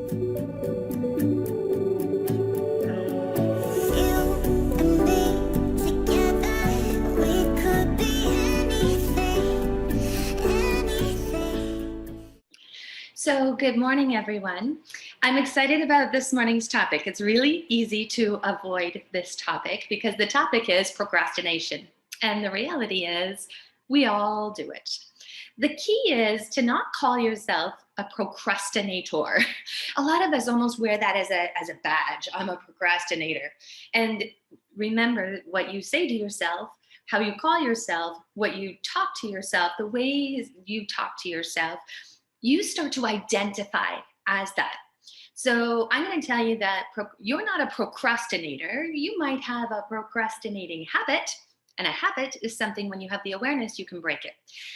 So good morning, everyone. I'm excited about this morning's topic. It's really easy to avoid this topic because the topic is procrastination. And the reality is we all do it. The key is to not call yourself a procrastinator. A lot of us almost wear that as a badge. I'm a procrastinator. And remember what you say to yourself, how you call yourself, what you talk to yourself, the ways you talk to yourself, you start to identify as that. So I'm going to tell you that you're not a procrastinator. You might have a procrastinating habit, and a habit is something when you have the awareness, you can break it.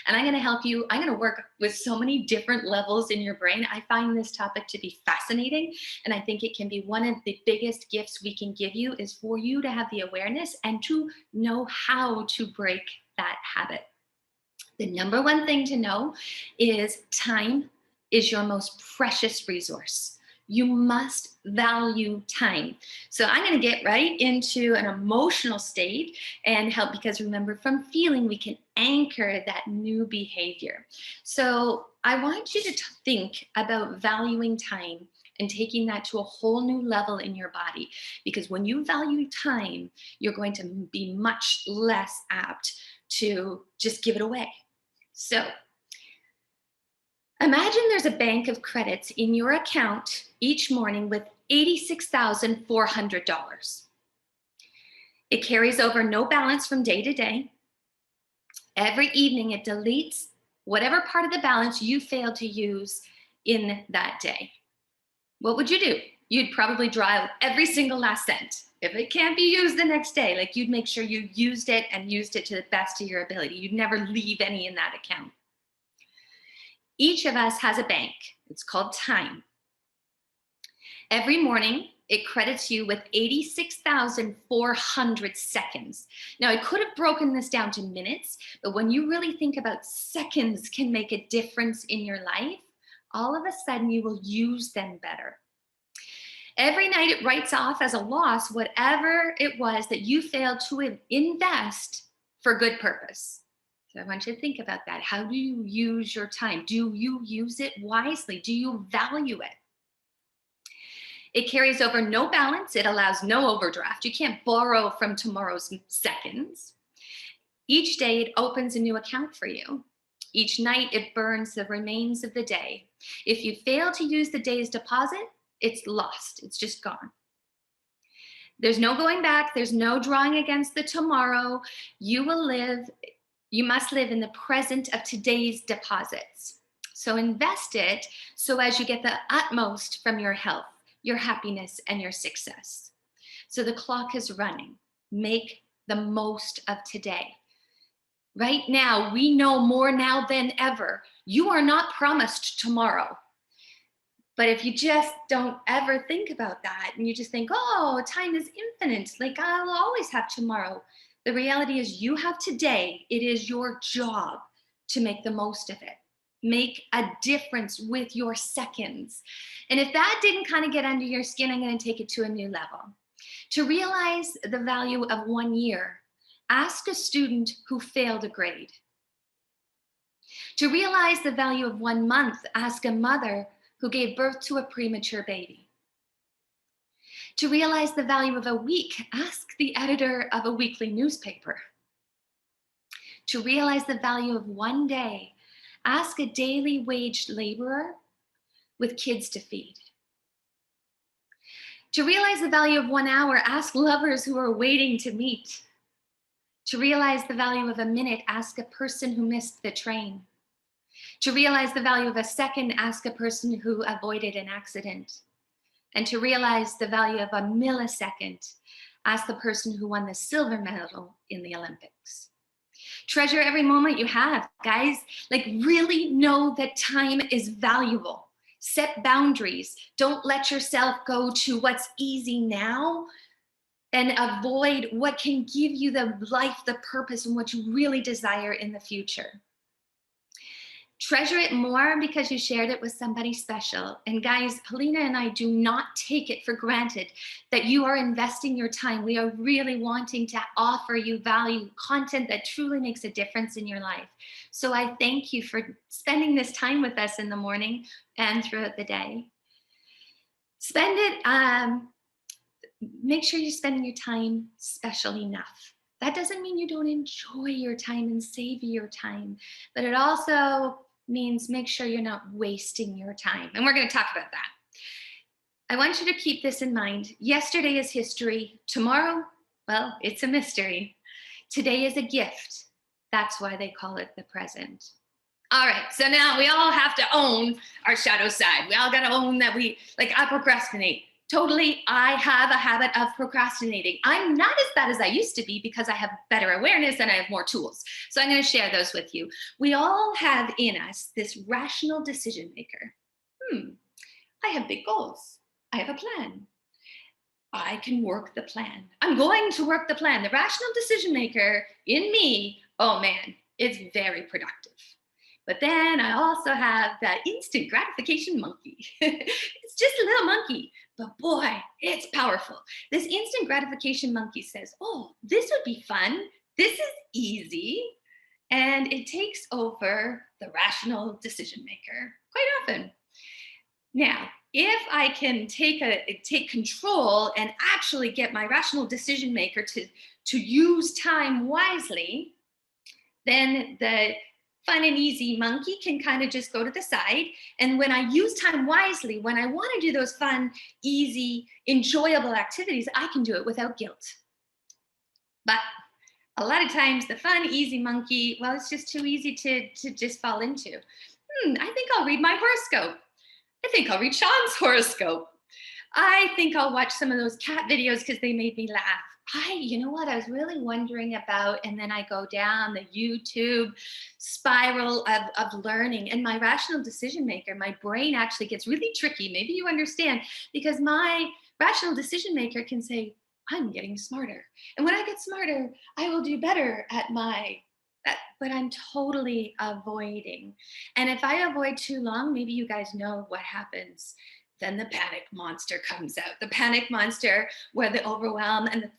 And I'm going to help you. I'm going to work with so many different levels in your brain. I find this topic to be fascinating, and I think it can be one of the biggest gifts we can give you is for you to have the awareness and to know how to break that habit. The number one thing to know is time is your most precious resource. You must value time. So I'm going to get right into an emotional state and help, because remember, from feeling, we can anchor that new behavior. So I want you to think about valuing time and taking that to a whole new level in your body, because when you value time, you're going to be much less apt to just give it away. So imagine there's a bank of credits in your account each morning with $86,400. It carries over no balance from day to day. Every evening it deletes whatever part of the balance you failed to use in that day. What would you do? You'd probably draw out every single last cent. If it can't be used the next day, like, you'd make sure you used it and used it to the best of your ability. You'd never leave any in that account. Each of us has a bank. It's called time. Every morning, it credits you with 86,400 seconds. Now, I could have broken this down to minutes, but when you really think about seconds can make a difference in your life, all of a sudden you will use them better. Every night it writes off as a loss whatever it was that you failed to invest for good purpose. So I want you to think about that. How do you use your time? Do you use it wisely? Do you value it? It carries over no balance. It allows no overdraft. You can't borrow from tomorrow's seconds. Each day it opens a new account for you. Each night it burns the remains of the day. If you fail to use the day's deposit, it's lost. It's just gone. There's no going back. There's no drawing against the tomorrow. You must live in the present of today's deposits. So invest it so as you get the utmost from your health, your happiness, and your success. So the clock is running. Make the most of today. Right now, we know more now than ever. You are not promised tomorrow. But if you just don't ever think about that and you just think, oh, time is infinite, like I'll always have tomorrow. The reality is you have today. It is your job to make the most of it. Make a difference with your seconds. And if that didn't kind of get under your skin, I'm going to take it to a new level. To realize the value of 1 year, ask a student who failed a grade. To realize the value of 1 month, ask a mother who gave birth to a premature baby. To realize the value of a week, ask the editor of a weekly newspaper. To realize the value of 1 day, ask a daily wage laborer with kids to feed. To realize the value of 1 hour, ask lovers who are waiting to meet. To realize the value of a minute, ask a person who missed the train. To realize the value of a second, ask a person who avoided an accident. And to realize the value of a millisecond, ask the person who won the silver medal in the Olympics. Treasure every moment you have, guys. Like, really know that time is valuable. Set boundaries. Don't let yourself go to what's easy now and avoid what can give you the life, the purpose, and what you really desire in the future. Treasure it more because you shared it with somebody special. And guys, Helena and I do not take it for granted that you are investing your time. We are really wanting to offer you value, content that truly makes a difference in your life. So I thank you for spending this time with us in the morning and throughout the day. Spend it, make sure you're spending your time special enough. That doesn't mean you don't enjoy your time and savor your time, but it also means make sure you're not wasting your time. And we're going to talk about that. I want you to keep this in mind. Yesterday is history. Tomorrow, well, it's a mystery. Today is a gift. That's why they call it the present. All right, so now we all have to own our shadow side. We all got to own that I procrastinate. Totally, I have a habit of procrastinating. I'm not as bad as I used to be because I have better awareness and I have more tools. So I'm going to share those with you. We all have in us this rational decision maker. I have big goals. I have a plan. I can work the plan. I'm going to work the plan. The rational decision maker in me, oh man, it's very productive. But then I also have that instant gratification monkey. It's just a little monkey, but boy, it's powerful. This instant gratification monkey says, oh, this would be fun. This is easy. And it takes over the rational decision maker quite often. Now, if I can take control and actually get my rational decision maker to use time wisely, then the fun and easy monkey can kind of just go to the side. And when I use time wisely, when I want to do those fun, easy, enjoyable activities, I can do it without guilt. But a lot of times the fun, easy monkey, well, it's just too easy to just fall into. I think I'll read my horoscope. I think I'll read Sean's horoscope. I think I'll watch some of those cat videos because they made me laugh. You know what I was really wondering about, and then I go down the YouTube spiral of learning, and my rational decision maker, my brain actually gets really tricky. Maybe you understand, because my rational decision maker can say, I'm getting smarter. And when I get smarter, I will do better at but I'm totally avoiding. And if I avoid too long, maybe you guys know what happens. Then the panic monster comes out. The panic monster, where the overwhelm and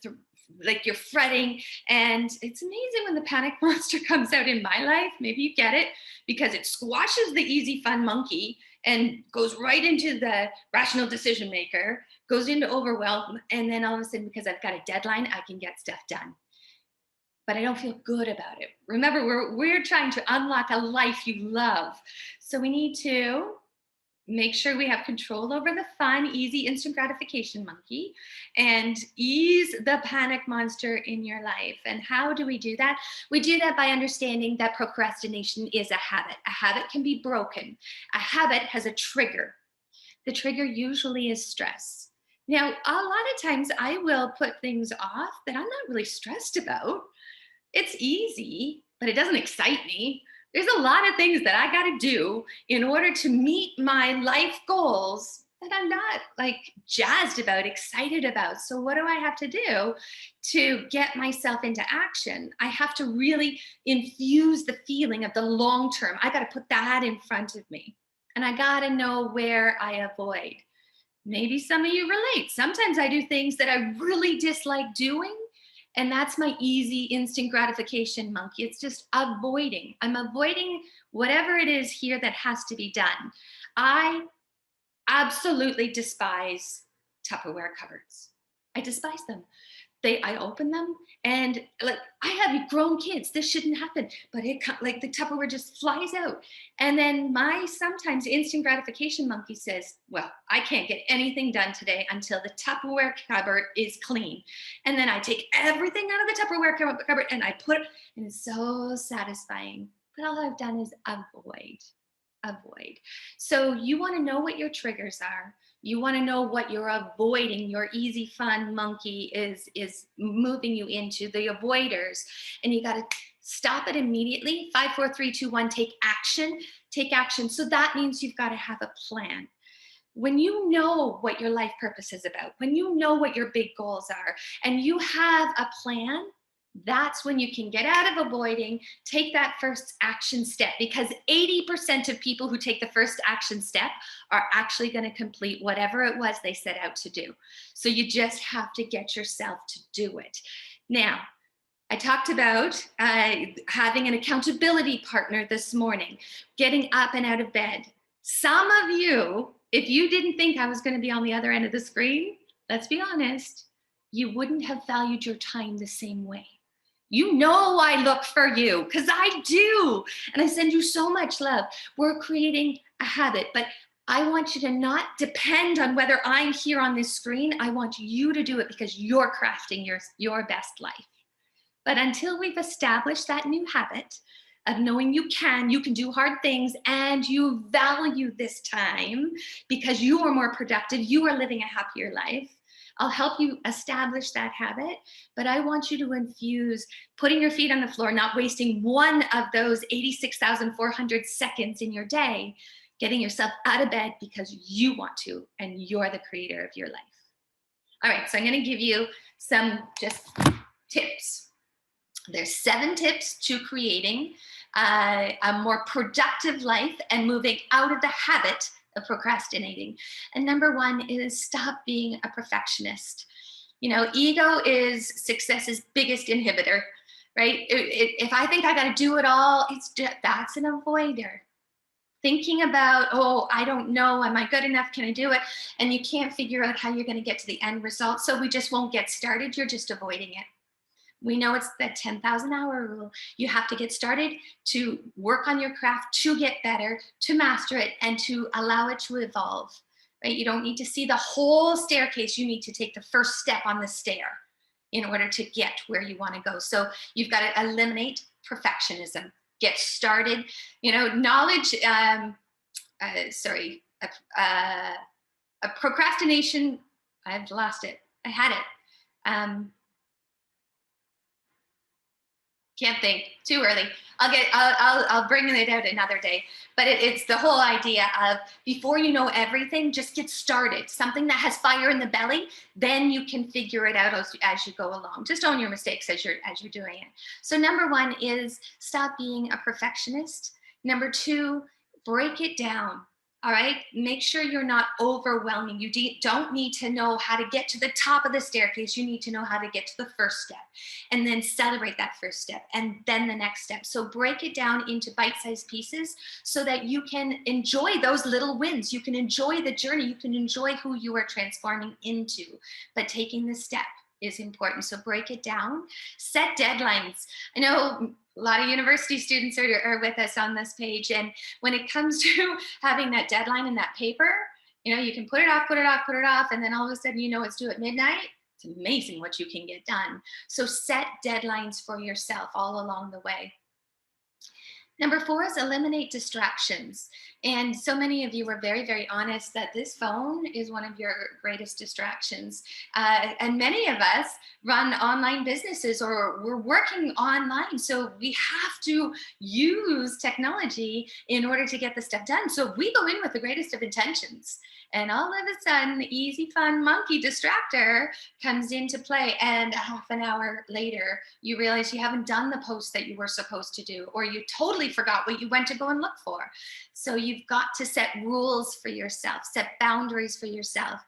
you're fretting. And it's amazing when the panic monster comes out in my life. Maybe you get it, because it squashes the easy, fun monkey and goes right into the rational decision maker, goes into overwhelm. And then all of a sudden, because I've got a deadline, I can get stuff done. But I don't feel good about it. Remember, we're trying to unlock a life you love. So we need to make sure we have control over the fun, easy, instant gratification monkey and ease the panic monster in your life. And how do we do that? We do that by understanding that procrastination is a habit. A habit can be broken. A habit has a trigger. The trigger usually is stress. Now, a lot of times I will put things off that I'm not really stressed about. It's easy, but it doesn't excite me. There's a lot of things that I got to do in order to meet my life goals that I'm not jazzed about, excited about. So what do I have to do to get myself into action? I have to really infuse the feeling of the long term. I got to put that in front of me. And I got to know where I avoid. Maybe some of you relate. Sometimes I do things that I really dislike doing. And that's my easy instant gratification monkey. It's just avoiding. I'm avoiding whatever it is here that has to be done. I absolutely despise Tupperware cupboards. I despise them. I open them and I have grown kids. This shouldn't happen, but the Tupperware just flies out. And then my sometimes instant gratification monkey says, well, I can't get anything done today until the Tupperware cupboard is clean. And then I take everything out of the Tupperware cupboard and I put it, and it's so satisfying. But all I've done is avoid. So you want to know what your triggers are. You want to know what you're avoiding. Your easy, fun monkey is moving you into the avoiders, and you got to stop it immediately. 5, 4, 3, 2, 1. Take action. Take action. So that means you've got to have a plan. When you know what your life purpose is about, when you know what your big goals are, and you have a plan, That's when you can get out of avoiding, take that first action step, because 80% of people who take the first action step are actually going to complete whatever it was they set out to do. So you just have to get yourself to do it. Now, I talked about having an accountability partner this morning, getting up and out of bed. Some of you, if you didn't think I was going to be on the other end of the screen, let's be honest, you wouldn't have valued your time the same way. You know I look for you, because I do. And I send you so much love. We're creating a habit, but I want you to not depend on whether I'm here on this screen. I want you to do it because you're crafting your best life. But until we've established that new habit of knowing you can do hard things, and you value this time because you are more productive, you are living a happier life, I'll help you establish that habit. But I want you to infuse putting your feet on the floor, not wasting one of those 86,400 seconds in your day, getting yourself out of bed because you want to, and you're the creator of your life. All right, so I'm going to give you some just tips. There's 7 tips to creating a more productive life and moving out of the habit of procrastinating. And number 1 is stop being a perfectionist. You know, ego is success's biggest inhibitor, right? If I think I got to do it all, that's an avoider. Thinking about, oh, I don't know, am I good enough? Can I do it? And you can't figure out how you're going to get to the end result. So we just won't get started. You're just avoiding it. We know it's the 10,000 hour rule. You have to get started to work on your craft, to get better, to master it, and to allow it to evolve, right? You don't need to see the whole staircase. You need to take the first step on the stair in order to get where you want to go. So you've got to eliminate perfectionism. Get started. You know, knowledge, a procrastination, I've lost it. I had it. Can't think, too early. I'll bring it out another day. But it's the whole idea of, before you know everything, just get started. Something that has fire in the belly, then you can figure it out as you go along. Just own your mistakes as you're doing it. So number 1 is stop being a perfectionist. Number 2, break it down. All right, make sure you're not overwhelming. You don't need to know how to get to the top of the staircase. You need to know how to get to the first step, and then celebrate that first step, and then the next step. So break it down into bite-sized pieces so that you can enjoy those little wins. You can enjoy the journey. You can enjoy who you are transforming into. But taking the step is important. So break it down. Set deadlines. I know a lot of university students are with us on this page. And when it comes to having that deadline in that paper, you know, you can put it off, and then all of a sudden, you know, it's due at midnight. It's amazing what you can get done. So set deadlines for yourself all along the way. Number 4 is eliminate distractions. And so many of you were very, very honest that this phone is one of your greatest distractions. And many of us run online businesses, or we're working online. So we have to use technology in order to get the stuff done. So we go in with the greatest of intentions. And all of a sudden, the easy, fun monkey distractor comes into play. And a half an hour later, you realize you haven't done the post that you were supposed to do, or you totally forgot what you went to go and look for. So you've got to set rules for yourself, set boundaries for yourself.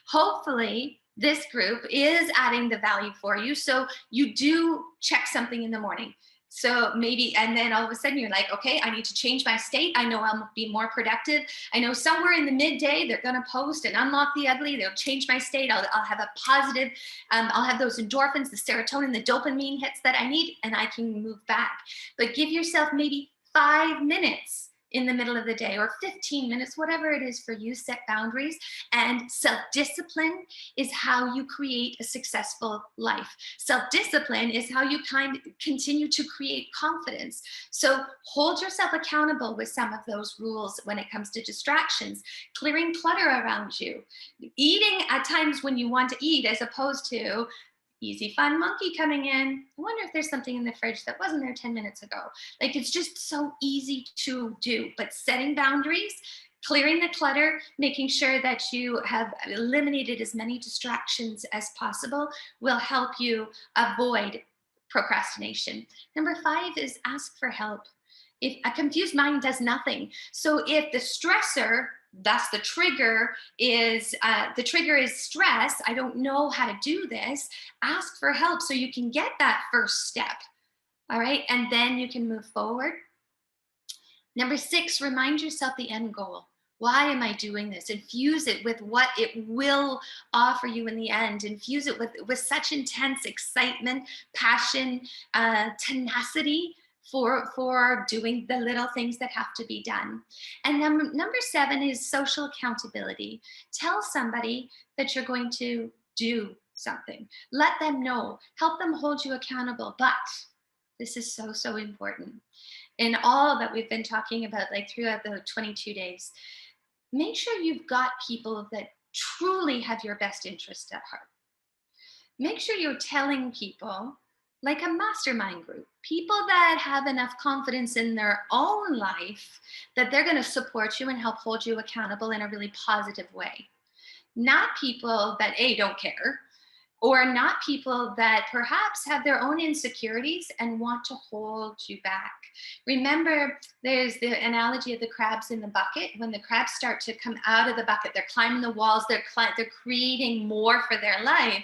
Hopefully, this group is adding the value for you. So you do check something in the morning. So maybe, and then all of a sudden you're like, okay, I need to change my state. I know I'll be more productive. I know somewhere in the midday, they're going to post and unlock the ugly. They'll change my state. I'll have a positive, I'll have those endorphins, the serotonin, the dopamine hits that I need, and I can move back. But give yourself maybe 5 minutes in the middle of the day, or 15 minutes, whatever it is for you. Set boundaries. And self-discipline is how you create a successful life. Self-discipline is how you continue to create confidence. So hold yourself accountable with some of those rules when it comes to distractions. Clearing clutter around you. Eating at times when you want to eat, as opposed to easy, fun monkey coming in. I wonder if there's something in the fridge that wasn't there 10 minutes ago. Like, it's just so easy to do. But setting boundaries, clearing the clutter, making sure that you have eliminated as many distractions as possible will help you avoid procrastination. Number 5 is ask for help. If a confused mind does nothing. So if the stressor, thus the trigger is stress, I don't know how to do this, ask for help so you can get that first step. All right. And then you can move forward. Number 6, remind yourself the end goal. Why am I doing this? Infuse it with what it will offer you in the end. Infuse it with such intense excitement, passion, tenacity for doing the little things that have to be done. And number 7 is social accountability. Tell somebody that you're going to do something. Let them know. Help them hold you accountable. But this is so, so important. In all that we've been talking about, like throughout the 22 days, make sure you've got people that truly have your best interest at heart. Make sure you're telling people, like a mastermind group, people that have enough confidence in their own life that they're going to support you and help hold you accountable in a really positive way. Not people that don't care, or not people that perhaps have their own insecurities and want to hold you back. Remember, there's the analogy of the crabs in the bucket. When the crabs start to come out of the bucket, they're climbing the walls, they're creating more for their life.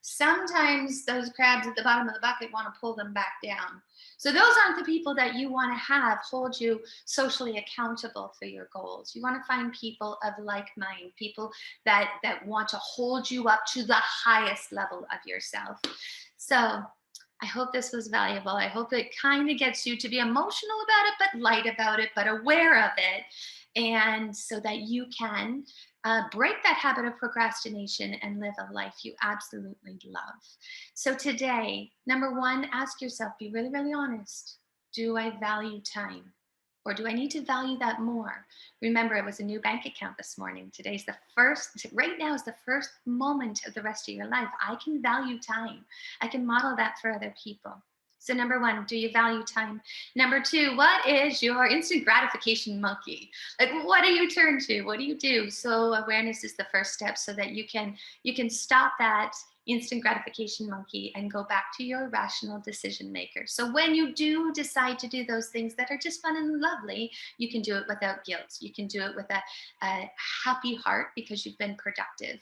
Sometimes those crabs at the bottom of the bucket want to pull them back down. So those aren't the people that you want to have hold you socially accountable for your goals. You want to find people of like mind, people that want to hold you up to the highest level of yourself. So I hope this was valuable. I hope it kind of gets you to be emotional about it, but light about it, but aware of it. And so that you can break that habit of procrastination and live a life you absolutely love. So today, number 1, ask yourself, be really, really honest. Do I value time? Or do I need to value that more? Remember, it was a new bank account this morning. Right now is the first moment of the rest of your life. I can value time. I can model that for other people. So number 1, do you value time? Number 2, what is your instant gratification monkey? Like, what do you turn to? What do you do? So awareness is the first step so that you can stop that instant gratification monkey and go back to your rational decision maker. So when you do decide to do those things that are just fun and lovely, you can do it without guilt. You can do it with a happy heart because you've been productive.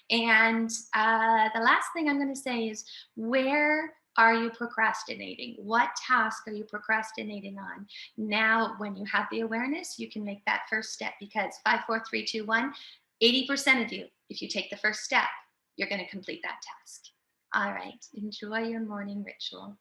And the last thing I'm going to say is, where are you procrastinating? What task are you procrastinating on? Now, when you have the awareness, you can make that first step, because 5, 4, 3, 2, 1, 80% of you, if you take the first step, you're going to complete that task. All right. Enjoy your morning ritual.